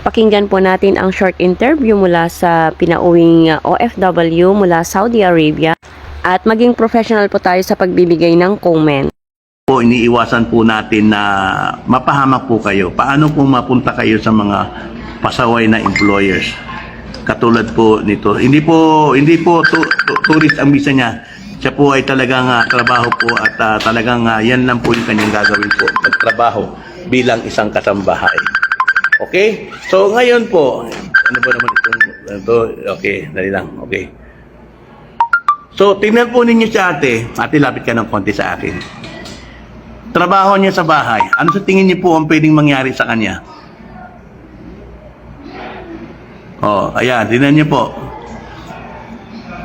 Pakinggan po natin ang short interview mula sa pinauwing OFW mula Saudi Arabia at maging professional po tayo sa pagbibigay ng comment. Po, iniiwasan po natin na mapahamak po kayo. Paano po mapunta kayo sa mga pasaway na employers? Katulad po nito. Hindi po tourist ang visa niya. Siya po ay talagang trabaho po at talagang yan lang po yung kanyang gagawin po. Magtrabaho bilang isang kasambahay. Okay? So ngayon po, ano ba naman ito? Okay, dali lang. Okay. So tingnan po ninyo si ate. Ate, lapit ka ng konti sa akin. Trabaho niya sa bahay. Ano sa tingin niyo po ang pwedeng mangyari sa kanya? Oh, ayan, tingnan niyo po.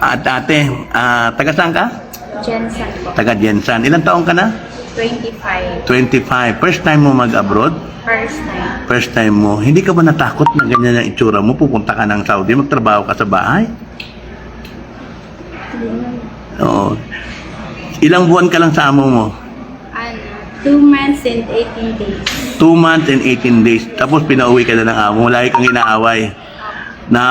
At ate, taga saan ka? Jensen po. Taga Jensen. Ilang taong ka na? 25. 25. First time mo mag-abroad? First time. First time mo. Hindi ka ba natakot na ganyan ang itsura mo? Pupunta ka ng Saudi, magtrabaho ka sa bahay? Oo. Ilang buwan ka lang sa amo mo? 2 months and 18 days. 2 months and 18 days. Tapos pinauwi ka na ng amo. Lagi kang inaaway. Na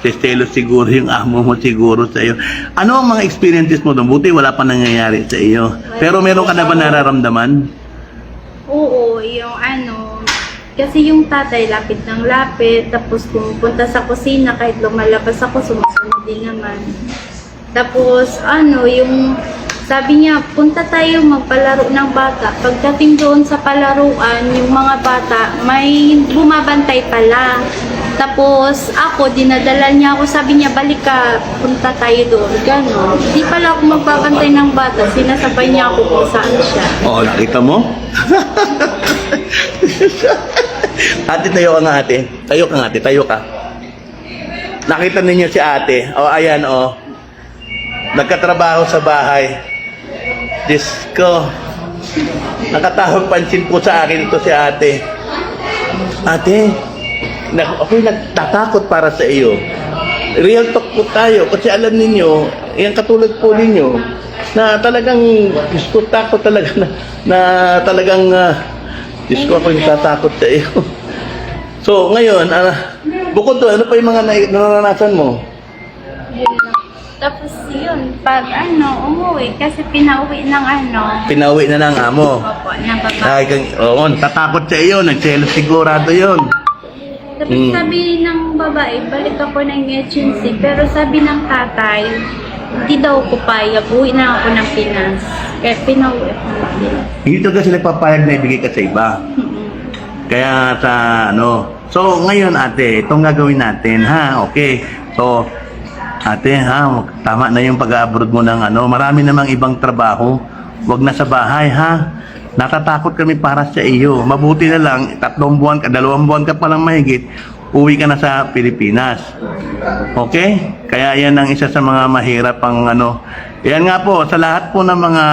sestelo siguro yung amo mo siguro sa iyo. Ano ang mga experiences mo doon? Buti wala pa nangyayari sa iyo. Pero meron ka na ba nararamdaman? Oo, yung kasi yung tatay lapit ng lapit, tapos pumupunta sa kusina, kahit lumalabas ako, sumusunod din naman. Tapos yung sabi niya, punta tayo magpalaro ng bata. Pagdating doon sa palaruan, yung mga bata, may bumabantay pala. Tapos ako, dinadala niya ako, sabi niya, balik ka, punta tayo doon. Ganon. Di pala ako magbabantay ng bata, sinasabay niya ako kung saan siya. Oo, nakita mo? Ate, tayo ka nga ate. Tayo ka nga ate, tayo ka. Nakita ninyo si ate. O, ayan o. Nagkatrabaho sa bahay. Diyos ko. Nakatahog pansin po sa akin ito si ate. Ate, ako'y nagtatakot para sa iyo. Real talk po tayo. Kasi alam ninyo, yan katulad po ninyo, na talagang, Diyos ko, takot talaga na talagang, Diyos ko, ako'y nagtatakot sa iyo. So, ngayon, bukod doon, ano pa yung mga naranasan mo? Tapos yun, pag umuwi, kasi pinauwi ng Pinauwi na ng amo. Opo, ng babae. Oo, tatakot sa iyo, nagselos sigurado yun. Tapos sabi ng babae, balik ako ng agency, pero sabi ng tatay, hindi daw ko payag, uwi na ako ng Pinas. Kaya pinauwi ako ng Pinas. Hindi to kasi papayag na ibigay ka sa iba. Kaya so ngayon ate, itong gagawin natin, ha, okay. So, ate, tama na yung pag-abroad mo ng marami namang ibang trabaho. Huwag na sa bahay, ha. Natatakot kami para sa iyo. Mabuti na lang, 3 buwan ka, 2 buwan ka palang mahigit, uwi ka na sa Pilipinas. Okay? Kaya yan ang isa sa mga mahirap ang Yan nga po, sa lahat po ng mga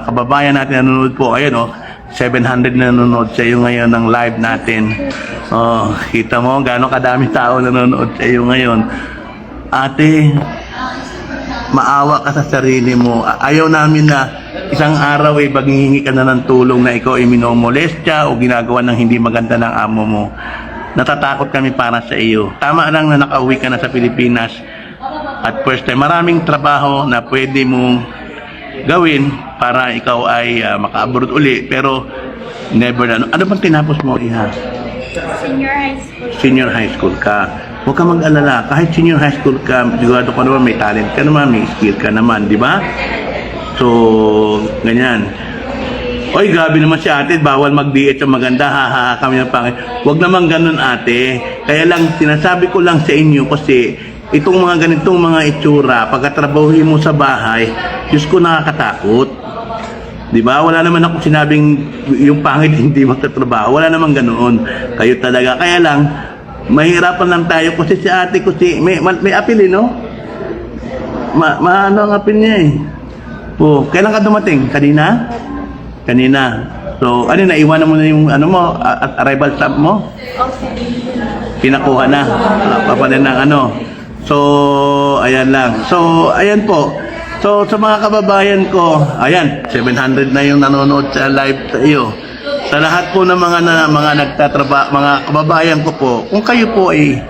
kababayan natin nanonood po, ayun 700 na nanonood sa iyo ngayon ng live natin. Oh, kita mo gaano kadami tao nanonood sa iyo ngayon. Ate, maawa ka sa sarili mo. Ayaw namin na isang araw maghihingi ka na ng tulong na ikaw ay minomolestya o ginagawa ng hindi maganda ng amo mo. Natatakot kami para sa iyo. Tama lang na nakauwi ka na sa Pilipinas at first time. Maraming trabaho na pwede mong gawin para ikaw ay maka-abroad uli. Pero never na. Ano bang tinapos mo, Iha? Senior high school. Senior high school ka. Huwag ka mag-alala. Kahit senior high school ka, sigurado ka naman may talent ka naman, may skill ka naman, di ba? So, ganyan. Oy, grabe naman si ate, bawal mag-diet sa maganda, haha, kami ng pangit. Huwag naman ganun ate. Kaya lang, sinasabi ko lang sa inyo kasi itong mga ganitong mga itsura, pagkatrabahuhin mo sa bahay, Diyos ko, nakakatakot. Di ba? Wala naman ako sinabing yung pangit hindi magtatrabaho. Wala naman ganoon. Kayo talaga. Kaya lang, mahirapan lang tayo kasi si ate may apil no? Ano ang apil niya eh? Oh, kailan ka dumating? Kanina? Kanina. So, naiwanan mo na yung arrival stamp mo? Okay. Pinakuha na. Papanin ng So, ayan lang. So, ayan po. So, sa mga kababayan ko, ayan, 700 na yung nanonood sa live sa iyo. Sa lahat po ng mga nagtatrabaho, mga kababayan ko po, kung kayo po ay